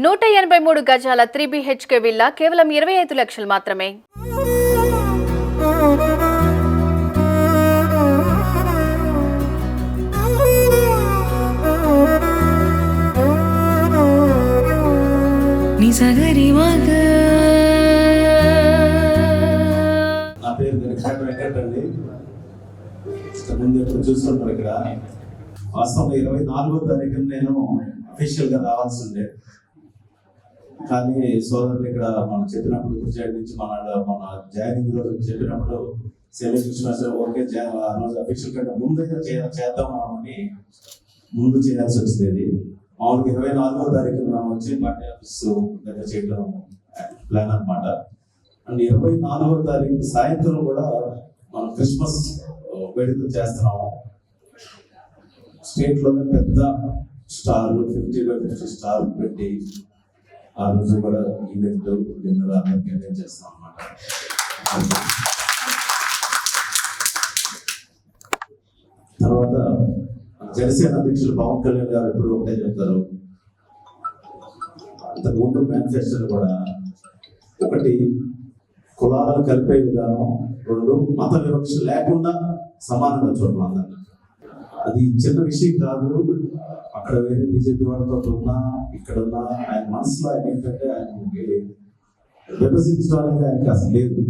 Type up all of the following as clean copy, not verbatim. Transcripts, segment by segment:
183 గజాల 3 BHK villa కేవలం 25 లక్షలు మాత్రమే. నా పేరు వెంకట అండి. ముందు ఎప్పుడు చూస్తుంటారు ఇక్కడ. వాస్తవంగా 24వ తారీఖున నేను అఫీషియల్ గా రావాల్సి ఉండే, కానీ సోదరులు ఇక్కడ మనం చెప్పినప్పుడు గుజరాత్ నుంచి మన జాయినింగ్ రోజు చెప్పినప్పుడు సెమీ కృష్ణ సార్ ఓకే ఆ రోజు అఫీషియల్ కంటే ముందుగా చేద్దాం అని ముందు చేయాల్సి వచ్చింది. మామూలుగా 24వ తారీఖున మనం వచ్చి పార్టీ ఆఫీస్ దగ్గర చేయడం ప్లాన్ అనమాట. అండ్ 24వ తారీఖు సాయంత్రం కూడా మనం క్రిస్మస్ వేడుక చేస్తున్నాము. స్టేట్ లోనే పెద్ద స్టార్ 50/50 స్టార్ పెట్టి ఆ రోజు కూడా ఈవెంట్ డిన్నర్ అందరికీ చేస్తాం అన్నమాట. తర్వాత జనసేన అధ్యక్షులు పవన్ కళ్యాణ్ గారు ఎప్పుడు ఒకటే చెప్తారు, అంతకు ముందు మేనిఫెస్టోలో కూడా ఒకటి కులాలను కలిపే విధానం, 2 మత వివక్ష లేకుండా సమానంగా చూడడం అందరినీ. అది చిన్న విషయం కాదు. అక్కడ వేరే బీజేపీ వాళ్ళతో ఉన్నా ఇక్కడ ఉన్నా ఆయన మనసులో ఆయన ఏంటంటే ఆయనకి విభజించడానికి ఆయనకి అసలు లేదు.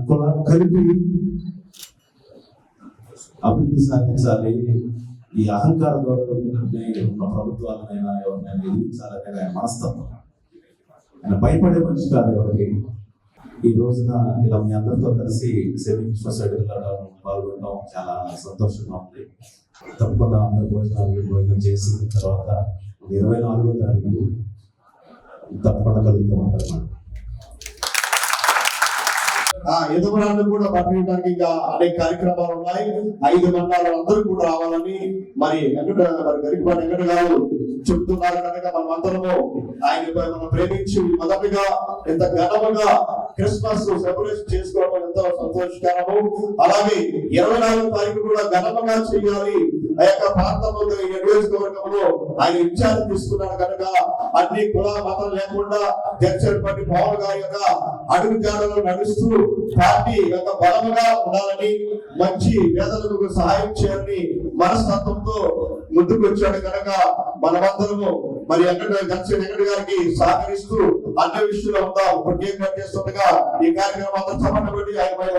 కులాలు కలిపి అభివృద్ధి సాధించాలి, ఈ అహంకార ద్వారా ఉన్న ప్రభుత్వాలనైనా ఎవరినైనా ఎదిరించాలనేది ఆయన మనస్తత్వం. ఆయన భయపడే మనిషి కాదు ఎవరికి. ఈ రోజున ఇలా మీ అందరితో కలిసి సేవింగ్ సొసైటీ పాల్గొనడం చాలా సంతోషంగా ఉంది. తప్పకుండా అందరూ భోజనం చేసిన తర్వాత 24వ తారీఖు తప్పకుండా కలుగుతూ ఉంటారు. యజమానులు కూడా పట్టడానికి ఇంకా అనేక కార్యక్రమాలు ఉన్నాయి. 5 మండలాలు అందరూ కూడా రావాలని మరి గరికపాటి వెంకట గారు చెప్తున్నారు కనుక మనం అందరము ఆయన మనం ప్రేమించి మొదటిగా ఎంత ఘనముగా క్రిస్మస్ సెలబ్రేషన్ చేసుకోవడం ఎంతో సంతోషకరము. అలాగే 24వ తారీఖు కూడా ఘనముగా చేయాలి. ఆ యొక్క ప్రాంతంలో నియోజకవర్గంలో ఆయన ఇన్ఛార్జ్ తీసుకున్నాడు కనుక అన్ని కుల మతం లేకుండా జగన్మోహన్ పవన్ గారి యొక్క అడుగు జాడలో నడుస్తూ పార్టీ యొక్క బలముగా ఉండాలని, మంచి పేదలకు సహాయం చేయాలని మనస్తత్వంతో ముందుకు వచ్చాడు కనుక మనమందరము మరి వెంకట గారికి సహకరిస్తూ అన్ని విషయంలో ఉందాం. ఇప్పుడు కేక్ కట్ చేస్తుండగా ఈ కార్యక్రమం అంతా చప్పట్లు పెట్టి ఆయన పైన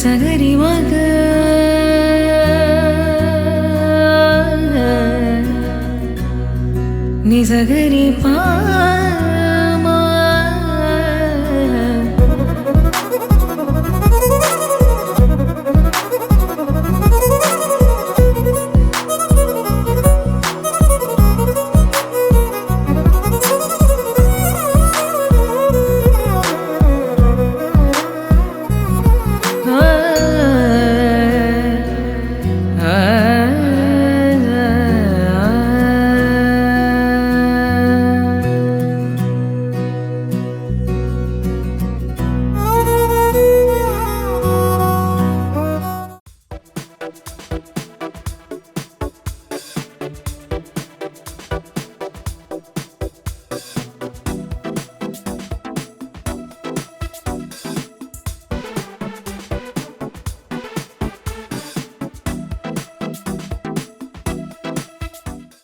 సగరి మగ నిజగరి పా